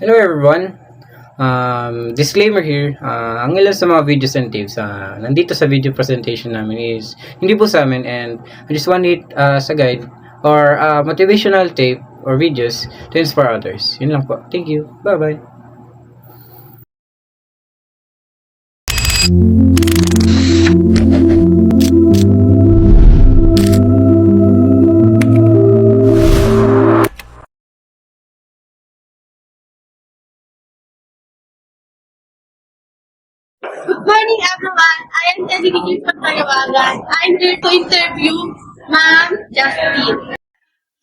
Hello everyone. Disclaimer here, ang ilan sa mga videos and tips nandito sa video presentation namin is hindi po sa amin, and I just want it as a guide or motivational tape or videos to inspire others. Yun lang po. Thank you. Bye-bye. Good morning, everyone. I am Dedicated from Tarawagan. I'm here to interview Ma'am Justine.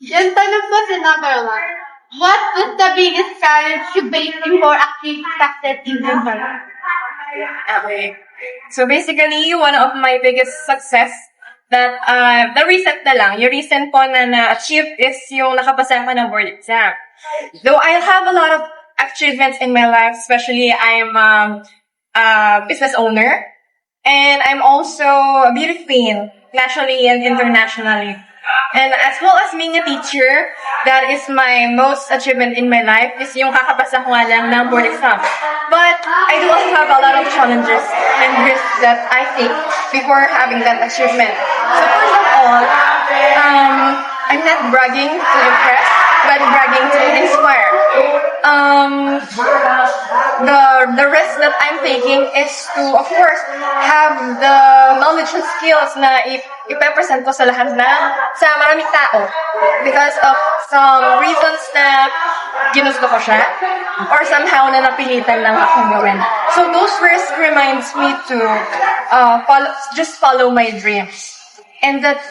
Yung tanong ko sa number one. What was the biggest challenge you faced before achieving success in your life? Okay. So basically, one of my biggest success that the recent na lang, yung recent po na na-achieve is yung nakapasa ko ng board exam. Though I have a lot of achievements in my life, especially I'm a business owner, and I'm also a beauty queen, nationally and internationally. And as well as being a teacher, that is my most achievement in my life, is yung kakapasa ko nga lang ng board exam. But I do also have a lot of challenges and risks that I take before having that achievement. So first of all, I'm not bragging to impress, but bragging to inspire. The risk that I'm taking is to, of course, have the knowledge and skills na ipepresent ko sa lahat sa maraming tao. Because of some reasons na ginusto ko siya, or somehow na napilitan lang akong gawin. So those risks reminds me to follow my dreams. And that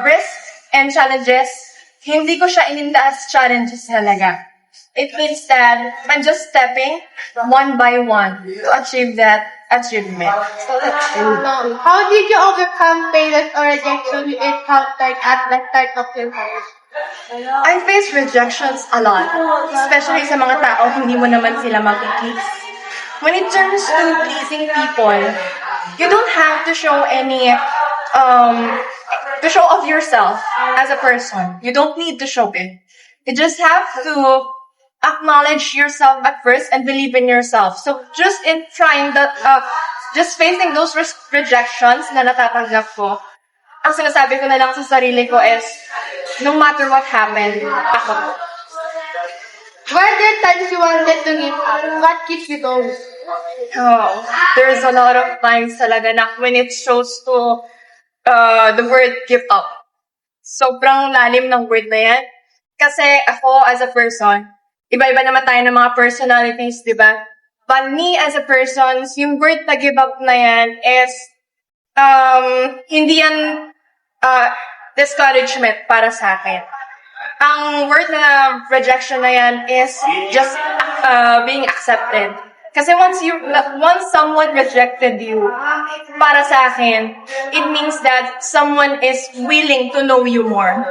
risks and challenges, hindi ko siya ininda as challenges talaga. It means that I'm just stepping one by one to achieve that achievement. So that's it. How did you overcome failures or rejection you encountered at the start of your career? I face rejections a lot, especially sa mga tao hindi mo naman sila makikis. When it comes to pleasing people, you don't have to show any to show off yourself as a person. You don't need to show it. You just have to acknowledge yourself at first and believe in yourself. So just in trying that, just facing those rejections na natatanggap ko, ang sinasabi ko na lang sa sarili ko is, no matter what happened, ako. Were there times you wanted to give up? What keeps you going? Oh, there's a lot of times talaga na when it shows to the word give up. Sobrang lalim ng word na yan. Kasi ako as a person, iba-iba naman tayo ng mga personalities, di ba? But me as a person, yung word na give up na yan is, hindi yan discouragement para sa akin. Ang word na rejection na yan is just being accepted. Kasi once someone rejected you, para sa akin, it means that someone is willing to know you more.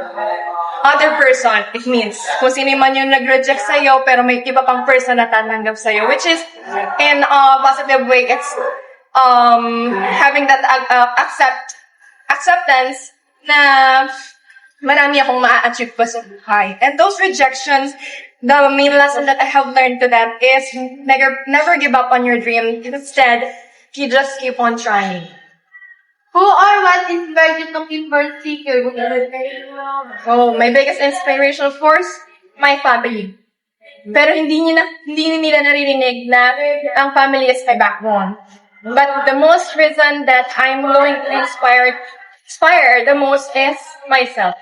Other person, it means, kung sino man yung nag-reject sa'yo, pero may iba pang person na tatanggap sa'yo, which is, in a positive way, it's having that acceptance na marami akong ma-achieve pa sa buhay. And those rejections, the main lesson that I have learned to that is never give up on your dream. Instead, you just keep on trying. Who or what inspired you to keep pursuing your goals? Oh, my biggest inspiration, of course, my family. Pero hindi nila naririnig na ang family is my backbone. But the most reason that I'm going to inspire the most is myself.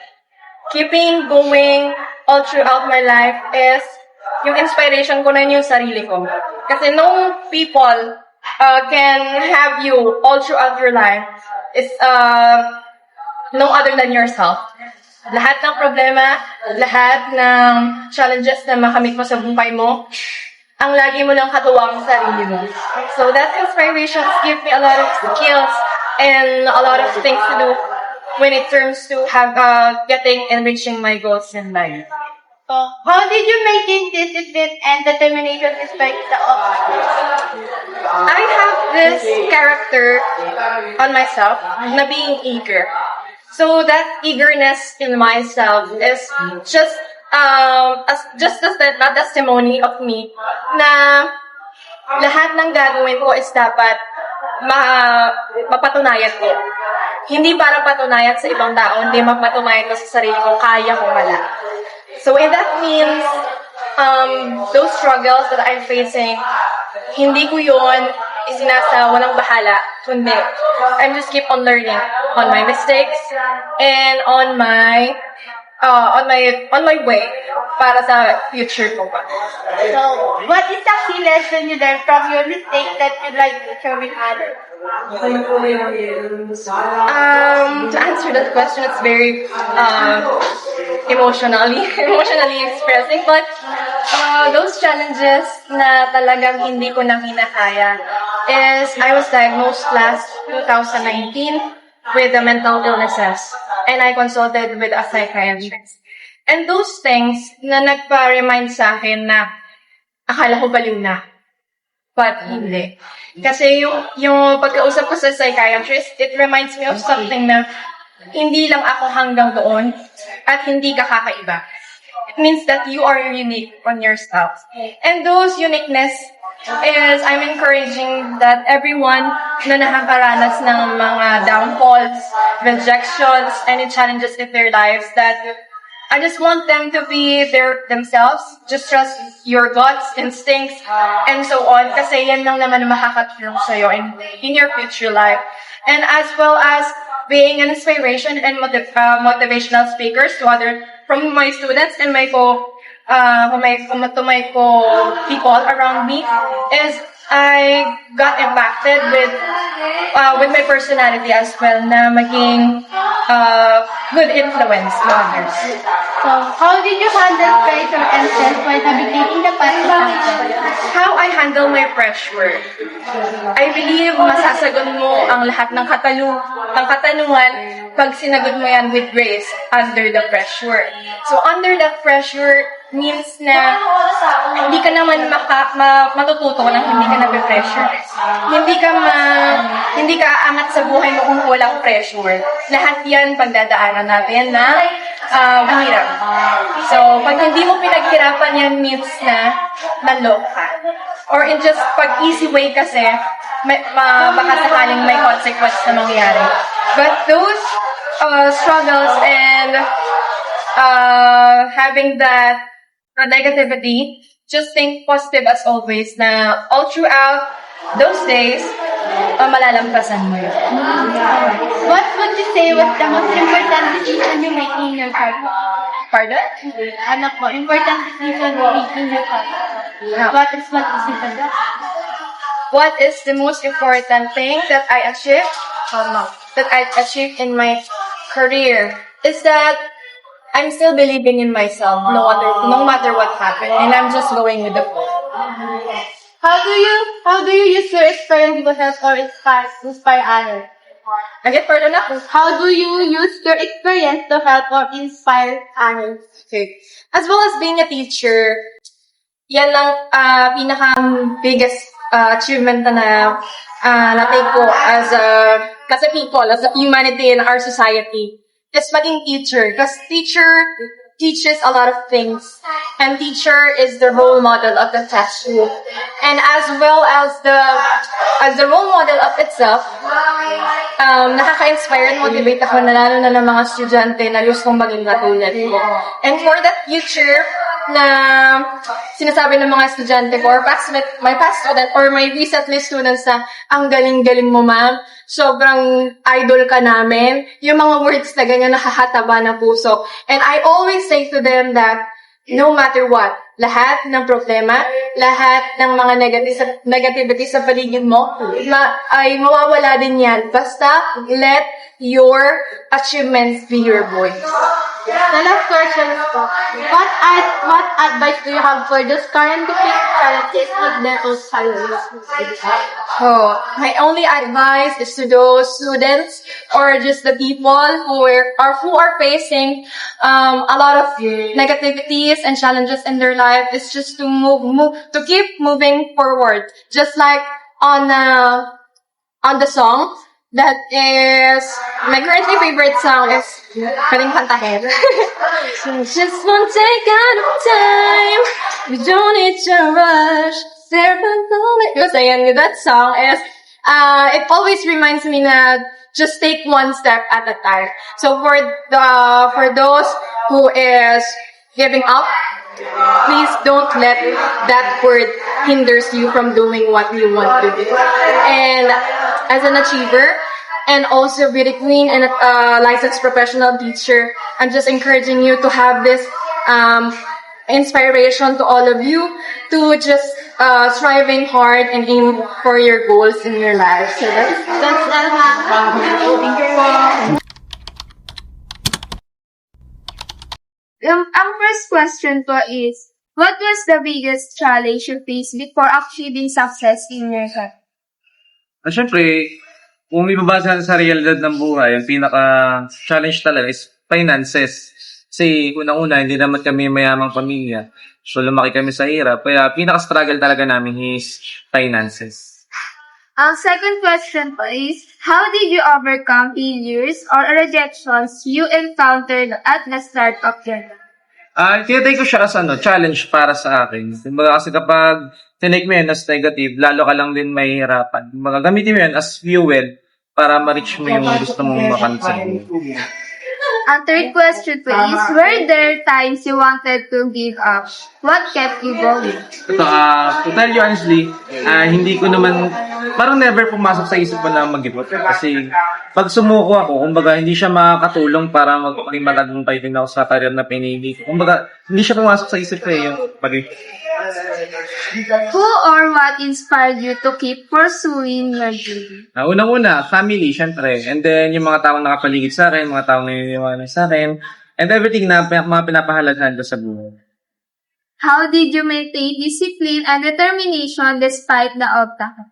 Keeping going all throughout my life is yung inspiration ko na yung sarili ko. Kasi no people can have you all throughout your life is no other than yourself. Lahat ng problema, lahat ng challenges na makamit mo sa buhay mo, ang lagi mo lang katuwang sa sarili mo. So that inspiration gives me a lot of skills and a lot of things to do when it comes to getting and reaching my goals in life. How did you maintain discipline and determination despite the obstacles? I have this character on myself na being eager. So that eagerness in myself is just just as a testimony of me na lahat ng gagawin ko is dapat mapatunayan ko. Hindi para patunayan sa ibang tao, hindi mapatunayan ko sa sarili ko, kaya ko wala. So, and that means, those struggles that I'm facing, hindi ko yun isinasa walang bahala, kundi I'm just keep on learning on my mistakes and on my way para sa future ko pa. So, what is the key lesson you learned from your mistake that you'd like to share with others? To answer that question, it's very emotionally expressing. But those challenges na talagang hindi ko na kinakaya is I was diagnosed last 2019 with the mental illnesses, and I consulted with a psychiatrist. And those things na nagpa-remind sa akin na akala ko baliw na. But hindi. Kasi yung pagkausap ko sa psychiatrist, it reminds me of something na hindi lang ako hanggang doon at hindi ka kakaiba. It means that you are unique on yourself. And those uniqueness is I'm encouraging that everyone na nakakaranas ng mga downfalls, rejections, any challenges in their lives, that I just want them to be themselves. Just trust your guts, instincts, and so on. Kasi yan lang naman makakatulong sa'yo in your future life. And as well as being an inspiration and motivational speakers from my students and my people around me, is I got impacted with my personality as well na maging good influence to others. So, how did you handle pressure and stress while navigating the path? How I handle my pressure. I believe masasagot mo ang lahat ng katanungan pag sinagot mo yan with grace under the pressure. So, under the pressure means na hindi ka naman matututo nang hindi ka na-pressure. Hindi ka aangat sa buhay mo kung walang pressure. Lahat yan pagdadaanan natin na mahirap. So, pag hindi mo pinaghirapan yan means na naloko ka. Or in just pag-easy way kasi, baka sakaling may consequence na mangyari. But those struggles and having that negativity, just think positive as always na all throughout those days, malalampasan mo yun. What would you say was the most important decision you made in your life? Pardon? Ano po, important decision you made in your life? What decision? What is the most important thing that I achieved? That I achieved in my career is that I'm still believing in myself, no matter what happened, and I'm just going with the flow. How do you use your experience to help or inspire others? Again, pardon ako. How do you use your experience to help or inspire others? Okay. As well as being a teacher, yan ang pinaka-biggest achievement na na-take ko as a people, as a humanity in our society. Is maging teacher. Because teacher teaches a lot of things. And teacher is the role model of the classroom. And as well as the role model of itself, nakaka-inspire and motivate ako na lalo na ng mga estudyante na gustong maging katulad ko. And for that future na sinasabi ng mga estudyante ko or my past student or my recently students na ang galing-galing mo ma'am, sobrang idol ka namin, yung mga words na ganyan nakakataba ng puso. And I always say to them that no matter what, lahat ng problema, lahat ng mga negativity sa paligid mo, ay mawawala din yan. Basta, let your achievements be your voice. The last question is po, what advice do you have for those currently facing challenges with their own challenges? Oh, my only advice is to those students or just the people who are facing a lot of negativities and challenges in their life is just to to keep moving forward. Just like on the song, That is, my currently favorite song is Kaling Kantahin. Just one take out of time, we don't need to rush. Because ayan, that song is, it always reminds me na just take one step at a time. So for those who is giving up, please don't let that word hinders you from doing what you want to do. And as an achiever, and also beauty queen and a licensed professional teacher, I'm just encouraging you to have this inspiration to all of you to just striving hard and aim for your goals in your life. So that's Thank you po. Ang first question po is, what was the biggest challenge you faced before achieving success in your career? Siyempre, kung ibabasa natin sa realidad ng buhay, ang pinaka-challenge talaga is finances. Kasi unang-una, hindi naman kami mayamang pamilya. So, lumaki kami sa hirap. Kaya pinaka-struggle talaga namin is finances. Ang second question po is, how did you overcome failures or rejections you encountered at the start of your life? Tinatake ko siya as challenge para sa akin. Kumbaga kasi kapag tinake mo yun as negative, lalo ka lang din mahihirapan. Kumbaga gamitin mo yun as fuel para ma-reach mo yung gusto mong makansin. Ang third question po is, were there times you wanted to give up? What kept you going? Ito, to tell you honestly, hindi ko naman, parang never pumasok sa isip ko na mag-give up. Kasi pag sumuko ako, kumbaga hindi siya makakatulong para maging matagumpay din ako sa career na pinili ko. Kumbaga, hindi siya pumasok sa isip ko yung Who or what inspired you to keep pursuing your dream? Unang-una, family, syempre. And then, yung mga taong nakapaligid sa akin, mga taong naniniwala sa akin, and everything na mga pinapahalagahan ko sa buhay. How did you maintain discipline and determination despite the obstacles?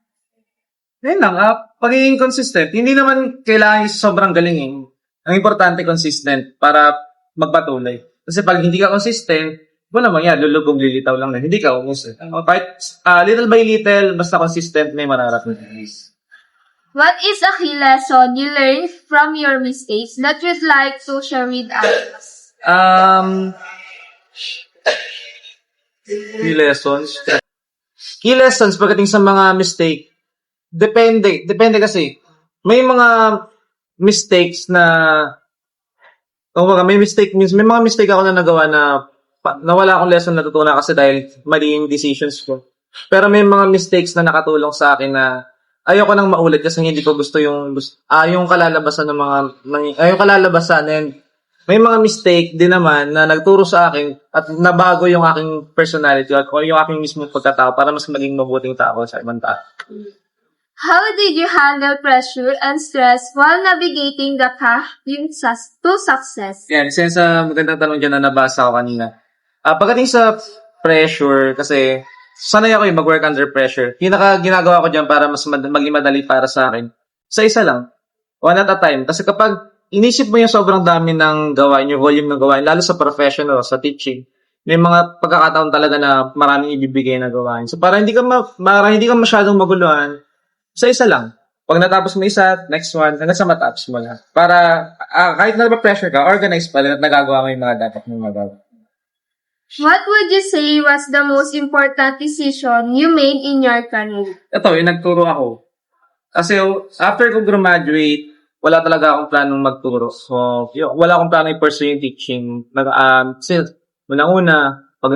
Ngayon lang, pagiging consistent. Hindi naman kailangan sobrang galingin. Ang importante, consistent para magpatuloy. Kasi pag hindi ka consistent, wala naman yan, lulubog, lilitaw lang na. Hindi ka umusap. Kahit little by little, basta consistent, may mararating. What is a key lesson you learned from your mistakes that you'd like to share with others? Key lessons. Key lessons pagdating sa mga mistake. Depende kasi. May mga mistakes na may mga mistake ako na nagawa na wala akong lesson natutunan kasi dahil mali yung decisions ko. Pero may mga mistakes na nakatulong sa akin na ayoko nang maulit kasi hindi ko gusto yung kalalabasan ng yung kalalabasan, and may mga mistake din naman na nagturo sa akin at nabago yung aking personality at yung aking mismong pagkatao para mas maging mabuting tao sa ibang tao. How did you handle pressure and stress while navigating the path to success? Yan, isa sa magandang tanong dyan na nabasa ko kanina. Pagdating sa pressure, kasi sanay ako yung mag-work under pressure. Ginagawa ko dyan para mas maging madali para sa akin. Sa isa lang, one at a time. Kasi kapag inisip mo yung sobrang dami ng gawain, yung volume ng gawain, lalo sa professional, sa teaching, may mga pagkakataon talaga na maraming ibibigay na gawain. So para hindi ka masyadong maguluhan, sa isa lang. Pag natapos mo isa, next one, hanggang sa matapos mo lahat. Para kahit na-pressure ka, organize pa rin at nagagawa mo yung mga dapat mong magawa. What would you say was the most important decision you made in your career? Ito, yung nagturo ako. Kasi after ko graduate, wala talaga akong planong magturo. So, wala akong planong i-pursue yung teaching. Since, unang-una, pag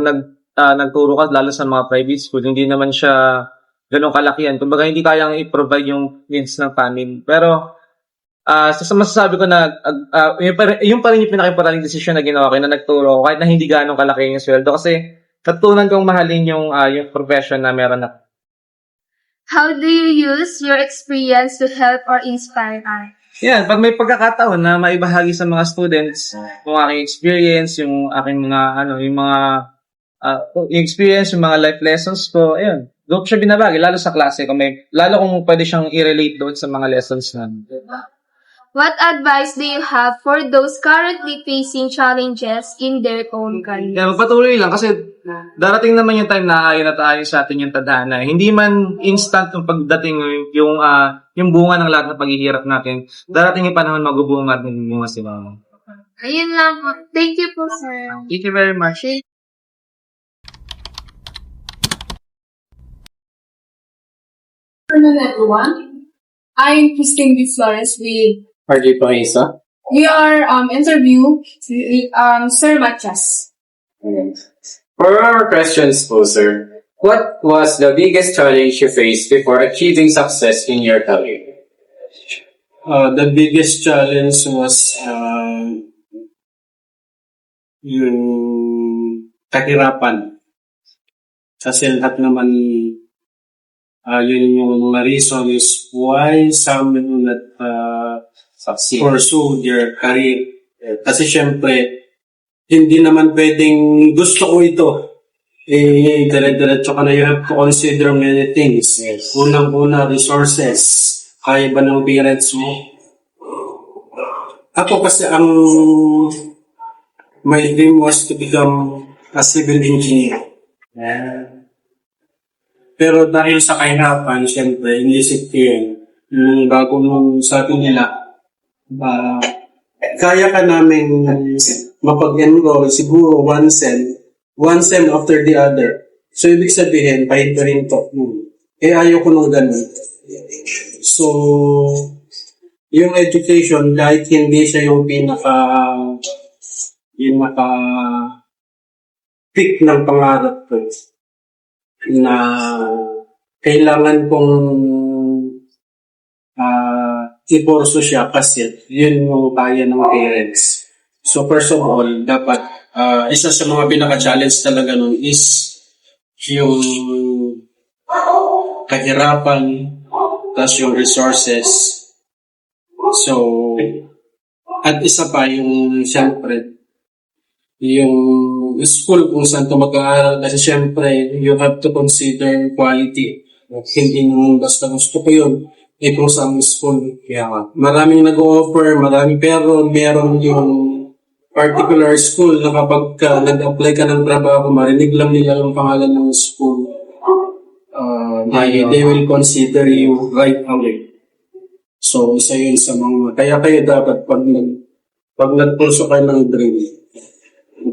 nagturo ka, lalo sa mga private school, hindi naman siya ganun kalakihan. Kumbaga, hindi kayang i-provide yung means ng family. Pero, masasabi ko na yung pa rin yung pinaka-importanting decision na ginawa ko na nagturo kahit na hindi ganong kalaki yung sweldo kasi natutunan kong mahalin yung profession na meron ako. How do you use your experience to help or inspire others? Yan, pag may pagkakataon na maibahagi sa mga students yung aking experience, yung aking mga yung experience, yung mga life lessons ko, ayun. Doon ko siya binabagi, lalo sa klase. Lalo kung pwede siyang i-relate doon sa mga lessons na. What advice do you have for those currently facing challenges in their own career? Kaya magpatuloy lang kasi darating naman yung time na ayon at ayon sa atin yung tadhana. Hindi man instant yung pagdating yung bunga ng lahat ng paghihirap natin. Darating yung panahon magbubunga at magbubunga si Mama. Ayun lang po. Thank you po, sir. Thank you very much. Afternoon, everyone. I'm Christine B. Flores with RJ Paisa. we are interview Sir Matias. For our questions po, sir, what was the biggest challenge you faced before achieving success in your career? The biggest challenge was yung kahirapan. Kasi lahat naman yun yung reason is why some will not pursue their career. Kasi syempre, hindi naman pwedeng gusto ko ito. Dire-diretso ka na, you have to consider many things. Yes. Unang-una, resources. Kaya ba ng parents mo? Ako kasi my dream was to become a civil engineer. Pero dahil sa kahirapan, siyempre, inisip ko yun. Bago nung sabi nila, kaya ka namin mapag-enroll siguro one sem after the other. So, ibig sabihin, pahinto-rin to. Ayaw ko nung ganun. So, yung education, kahit hindi siya yung peak ng pangarap ko, na kailangan kong iporso siya kasi yun yung kaya ng parents. So first of all, dapat isa sa mga pinaka-challenge talaga nun is yung kahirapan, plus yung resources. So, at isa pa yung siyempre, yung school kung saan ito mag-aaral kasi syempre you have to consider quality. Hindi nung basta gusto ko yun. Kung saan school. Maraming nag-offer, pero meron yung particular school na kapag nag-apply ka ng trabaho, marinig lang nila yung pangalan ng school. They will consider you right away. So, isa yun sa mga, kaya kayo dapat pag nagpulso kayo ng dream,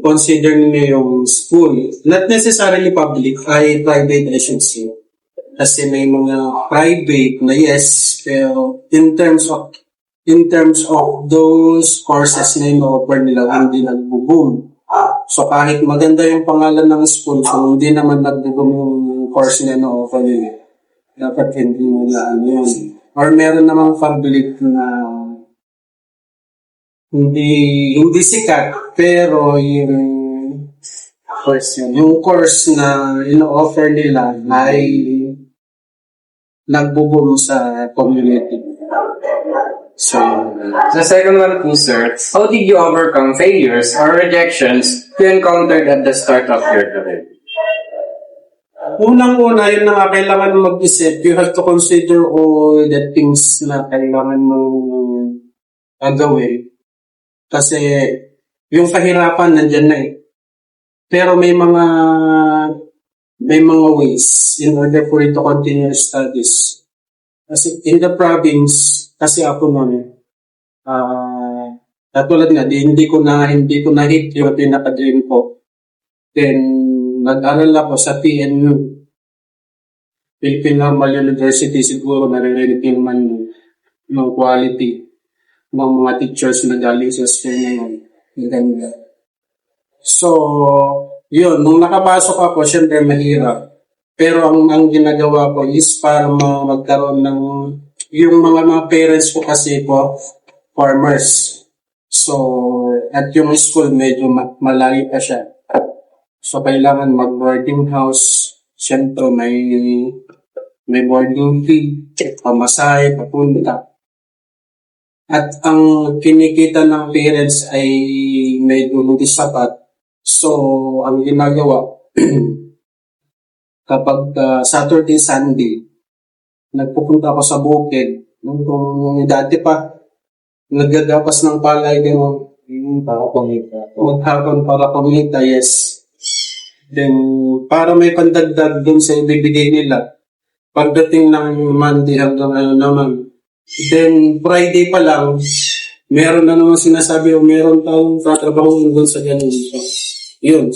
consider niyo yung school, not necessarily public, private I should say. Kasi may mga private na yes, pero in terms of those courses na ino-offer nila, hindi nagbo-boom. So kahit maganda yung pangalan ng school, so hindi naman nagbo-boom yung course na ino-offer nila, dapat hindi mo na yun. Or meron namang public na hindi sikat, pero yung course na ino-offer nila ay nagbo-boom sa community. So, The second one po, sir, how did you overcome failures or rejections you encountered at the start of your career? unang-una, yun na nga, kailangan mo mag-isip. You have to consider all the things na kailangan mo gawin. Kasi yung kahirapan nandyan na eh. Pero may mga ways in order for you to continue your studies. Kasi in the province, kasi ako noon, katulad nga, hindi ko na hit yung pinaka-dream ko. Then, nag-aral ako sa PNU, Philippine Normal University, siguro nare-rate naman ng quality ng mga teachers na galing sa school ngayon. Ganda. So, yun, nung nakapasok ako, syempre mahirap. Pero ang ginagawa ko is para magkaroon ng, yung mga parents ko kasi po, farmers. So, at yung school, medyo malayo pa siya. So, kailangan mag-boarding house. Syempre, may boarding fee, pamasahe, papunta. At ang kinikita ng parents ay medyo hindi sapat. So, ang ginagawa, kapag Saturday, Sunday, nagpupunta ako sa bukid. Nung dati pa, nagagapas ng palay mo. Maghapon para kumita, yes. Then, para may pandagdag dun sa ibibigay nila, pagdating ng Monday hanggang ano naman. Then, Friday pa lang, meron na naman sinasabi o meron tayong tatrabaho doon sa ganun. So, yun.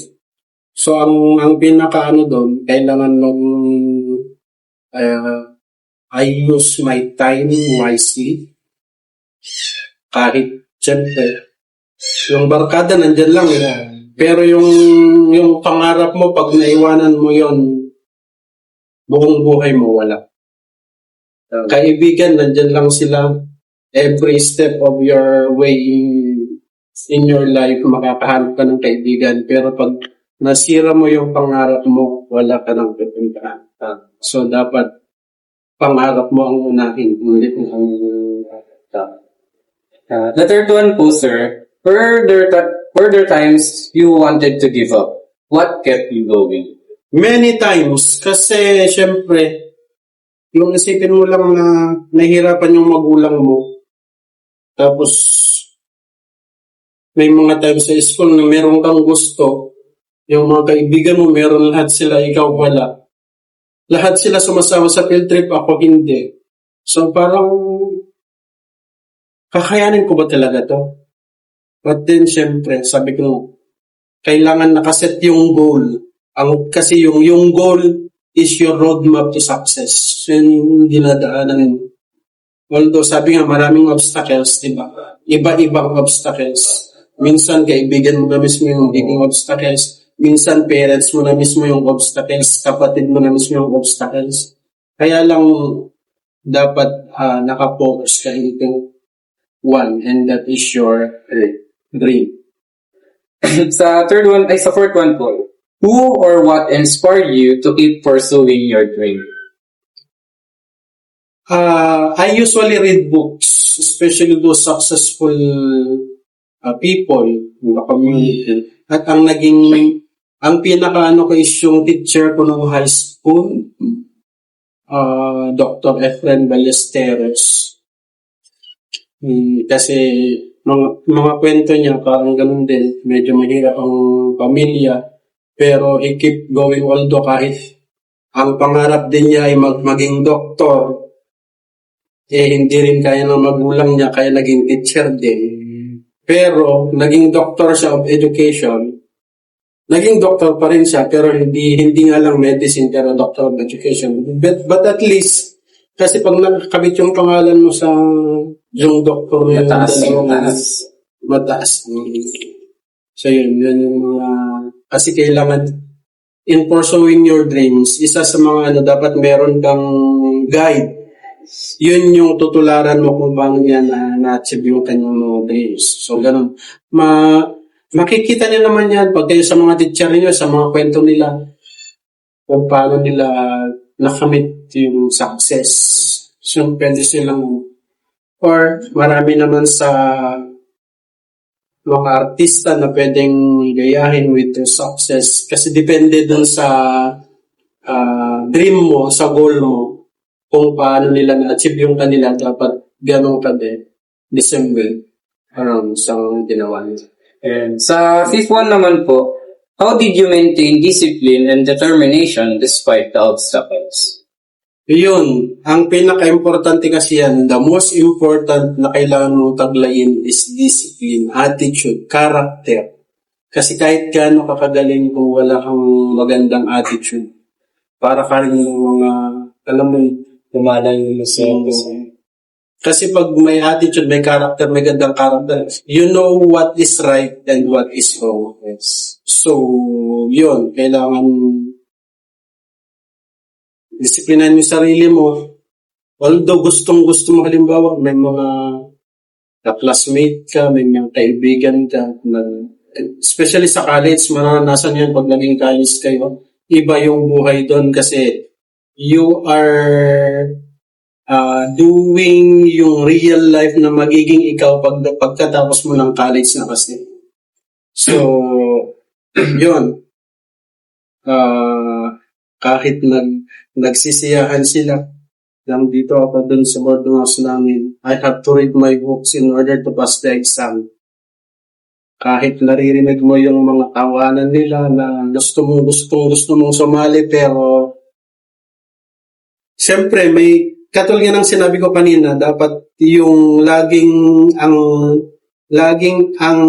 So, ang pinaka-ano doon, kailangan nung I use my time wisely. Kahit, syempre, yung barkada nandyan lang. Pero yung pangarap mo, pag naiwanan mo yon, buong buhay mo, wala. Kaibigan, nandyan lang sila. Every step of your way in your life, makakahanap ka ng kaibigan. Pero pag nasira mo yung pangarap mo, wala ka ng pipuntahan. So, dapat pangarap mo ang unahin. Hindi mo ang The third one po, sir, were there times you wanted to give up? What kept you going? many times. Kasi, syempre, yung isipin mo lang na nahihirapan yung magulang mo. Tapos, may mga times sa school na meron kang gusto. Yung mga kaibigan mo, meron lahat sila, ikaw wala. Lahat sila sumasama sa field trip, ako hindi. So, parang, kakayanin ko ba talaga to? But then, syempre, sabi ko, kailangan nakaset yung goal. Kasi yung goal is your roadmap to success. So, yung dinadaanan. Although, sabi nga, maraming obstacles, diba? Iba-ibang obstacles. Minsan, kaibigan mo na mismo yung magiging obstacles. Minsan, parents mo na mismo yung obstacles. Kapatid mo na mismo yung obstacles. Kaya lang, dapat nakapokus ka into one, and that is your dream. Sa fourth one po, who or what inspired you to keep pursuing your dream? I usually read books, especially those successful people in the community. At ang pinaka-ano ko is yung teacher ko nung high school, Dr. Efren Ballesteros. Kasi mga kwento niya parang ganun din, medyo mahirap ang pamilya, pero he keep going although kahit ang pangarap din niya ay maging doktor, hindi rin kaya ng magulang niya, kaya naging teacher din. Pero naging doctor siya of education, naging doctor pa rin siya, pero hindi nga lang medicine, pero doctor of education. But at least, kasi pag nakakabit yung pangalan mo sa yung doktor na mataas. So yun yung mga, kasi kailangan in pursuing your dreams, isa sa mga dapat meron kang guide. Yun yung tutularan mo kung paano yan na-achieve yung kanyang mga dreams. So ganun. Makikita niyo naman yan pag kayo sa mga teacher niyo, sa mga kwento nila, kung paano nila nakamit yung success. So, pwede silang, or marami naman sa mga artista na pwedeng gayahin with their success. Kasi depende dun sa dream mo, sa goal mo, kung paano nila na-achieve yung kanila, dapat ganun ka din, the same way, around sa ginawa nila. And sa fifth one naman po, how did you maintain discipline and determination despite the obstacles? Yun, ang pinaka-importante kasi yan, the most important na kailangan mong taglayin is discipline, attitude, character. Kasi kahit gaano kakagaling kung wala kang magandang attitude, para ka rin yung mga, alam mo, lumalay yung lusong. Kasi pag may attitude, may character, may gandang character, you know what is right and what is wrong. Yes. So, yun, kailangan disiplinan yung sarili mo. Although gustong-gusto mo, halimbawa, may mga classmate ka, may mga kaibigan ka, especially sa college, maranasan yan pag naging college kayo. Iba yung buhay doon kasi you are doing yung real life na magiging ikaw pagkatapos mo ng college na kasi. So, yun. Kahit nagsisiyahan sila, Lang dito ako dun sa boarding house namin. I have to read my books in order to pass the exam. Kahit naririnig mo yung mga tawanan nila na gusto mong sumali, pero siyempre may katulad ng sinabi ko kanina, dapat yung laging ang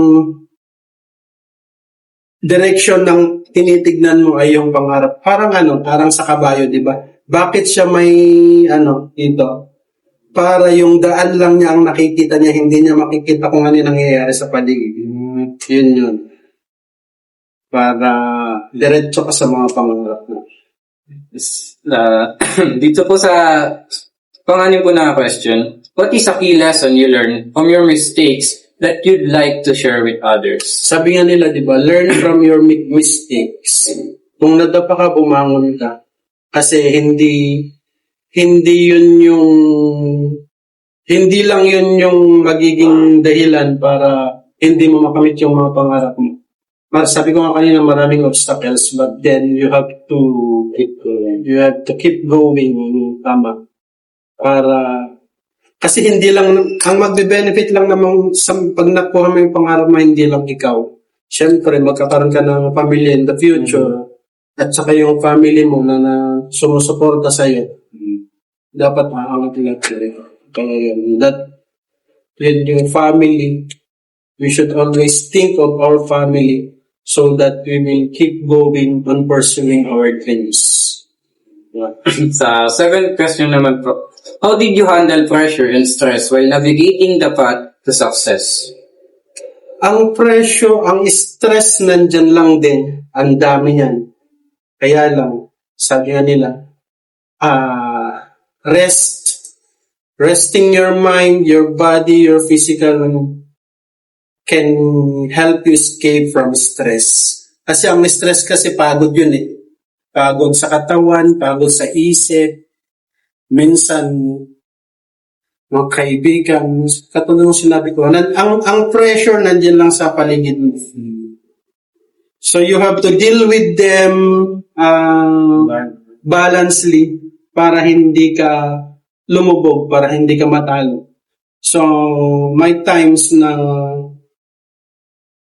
direction ng tinitignan mo ay yung pangarap. Parang sa kabayo, di ba? Bakit siya may dito? Para yung daan lang niya ang nakikita niya, hindi niya makikita kung ano yung nangyayari sa paligid. Yun. Para diretso ka sa mga pangarap mo. Dito po sa panganin po na question, what is a key lesson you learn from your mistakes that you'd like to share with others? Sabi nga nila, di ba, learn from your mistakes. Kung nadapa ka, bumangon ka. Kasi hindi lang yun yung magiging dahilan para hindi mo makamit yung mga pangarap mo. Sabi ko nga kanina, maraming obstacles, but then you have to keep going. Tama. Kasi hindi lang, ang magbe-benefit lang naman pag nakuha mo yung pangarap mo, hindi lang ikaw. Siyempre, magkakaroon ka ng pamilya in the future, at saka yung family mo na sumusuporta sa'yo. Dapat maangat lahat sila. Kaya yun, yung family, we should always think of our family so that we will keep going on pursuing our dreams. Sa seventh question naman po, how did you handle pressure and stress while navigating the path to success? Ang pressure, ang stress nandyan lang din. Ang dami yan. Kaya lang, sabi nga nila, resting your mind, your body, your physical can help you escape from stress. Kasi ang stress kasi pagod yun eh. Pagod sa katawan, pagod sa isip. Minsan, mga kaibigan, katulad ng sinabi ko, ang pressure nandiyan lang sa paligid mo. So you have to deal with them balancely para hindi ka lumubog, para hindi ka matalo. So, may times na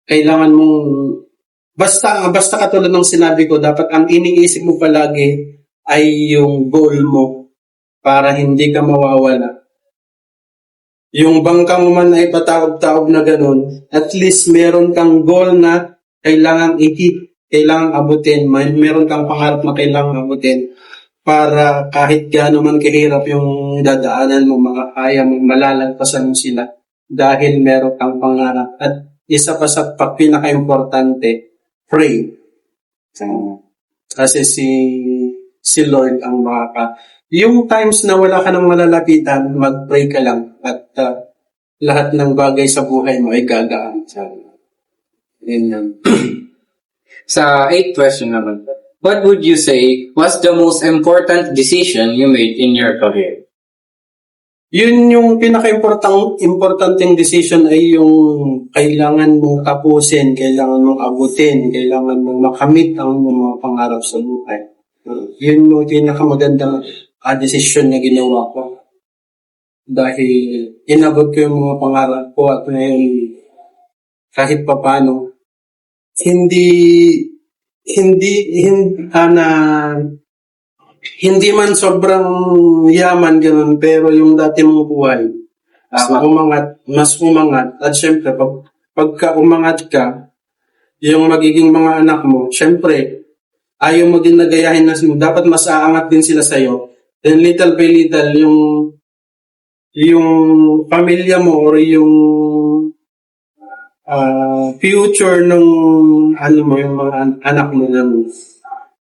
kailangan mong basta katulad ng sinabi ko, dapat ang iniisip mo palagi ay yung goal mo para hindi ka mawawala. Yung bangka mo man ay pataob-taob na ganun, at least meron kang goal na kailangan kailangan abutin, meron kang pangarap na kailangan abutin para kahit gaano man kahirap yung dadaanan mo, kaya mo, malalagpasan mo sila dahil meron kang pangarap. At isa pa sa pinaka-importante, pray. Kasi si Lord ang yung times na wala ka nang malalapitan, mag-pray ka lang at lahat ng bagay sa buhay mo ay gagaan. Yun. Sa eighth question naman, what would you say was the most important decision you made in your career? Yun yung pinaka-importanting decision ay yung kailangan mong tapusin, kailangan mong abutin, kailangan mong makamit ang mga pangarap sa buhay. Yun yung pinakamagandang decision na ginawa ko. Dahil inabot ko yung mga pangarap ko at ngayon kahit papano hindi man sobrang yaman ganun, pero yung dati mong buhay, mas umangat. At syempre, pagka umangat ka, yung magiging mga anak mo, syempre, ayaw mo din nagayahin na dapat mas aangat din sila sa'yo. Then little by little, yung pamilya mo or yung future ng yung mga anak mo na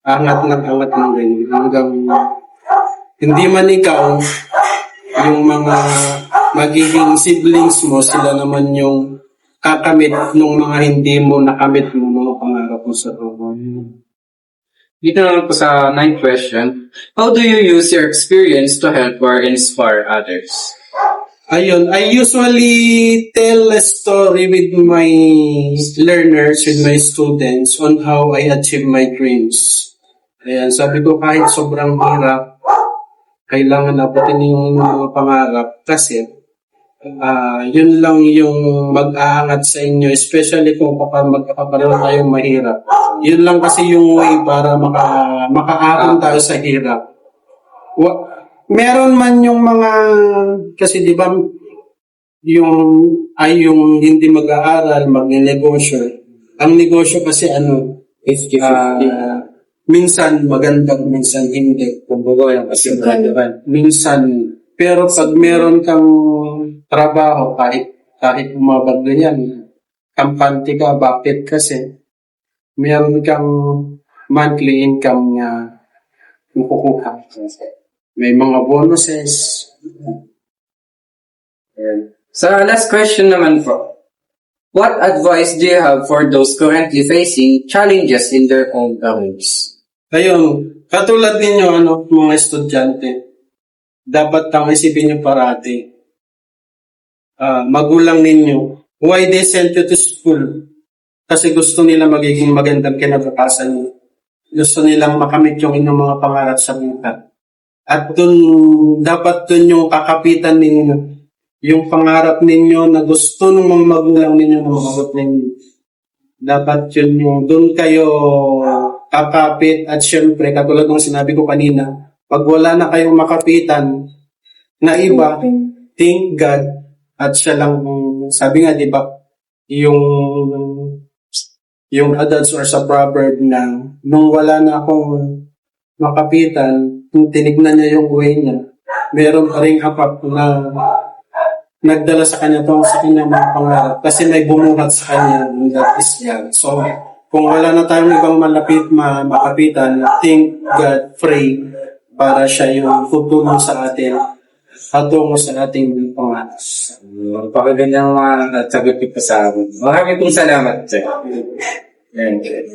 angat ng ganyan. Hanggang hindi man ikaw, yung mga magiging siblings mo, sila naman yung kakamit ng mga hindi mo nakamit ng mga pangarap mo sa buhay. Dito naman po sa ninth question, how do you use your experience to help or inspire others? Ayun, I usually tell a story with my learners, with my students on how I achieve my dreams. Ayan, sabi ko kahit sobrang hirap, kailangan abutin yung mga pangarap kasi yun lang yung mag-aangat sa inyo, especially kung magkakapareho tayong mahirap. Yun lang kasi yung way para makaahon tayo sa hirap. Meron man yung mga, kasi di ba, yung hindi mag-aaral, magne-negosyo. Ang negosyo kasi minsan maganda, minsan hindi. Kumbaga yung kasi minsan, pero pag meron kang trabaho, kahit umabag ganyan, kampante ka, bakit? Kasi meron kang monthly income na makukuha. May mga bonuses. Sa last question naman po, what advice do you have for those currently facing challenges in their own careers? Ayun, katulad ninyo, mga estudyante, dapat ang isipin nyo parati, magulang ninyo, why they sent you to school? Kasi gusto nila magiging magandang kinabukasan nyo. Gusto nilang makamit yung inyong mga pangarap sa buhay. At dapat dun yung kakapitan ninyo, yung pangarap ninyo na gusto ng mga magulang ninyo na makamit ninyo. Dapat yun yung dun kayo kakapit at syempre, katulad ng sinabi ko kanina, pag wala na kayong makapitan na iba, thank God at siya lang, sabi nga, di ba, yung adults or sa proverb na nung wala na akong makapitan, kung tinignan niya yung way niya, meron pa rin apat na nagdala sa kanya sa kanyang mga pangarap kasi may bumuhat sa kanya, that is yan. So, kung wala na tayong ibang makapitan, thank God, pray para siya yung tutulong sa atin patungo sa ating pangarap. Pakagandang mga sagot ko sa amin. Maraming pong salamat, sir.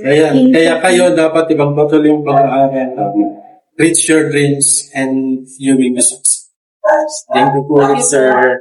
Kaya kayo dapat ibang patuloy yung pag-aaral. Reach your dreams and you will be successful. Thank you po, sir.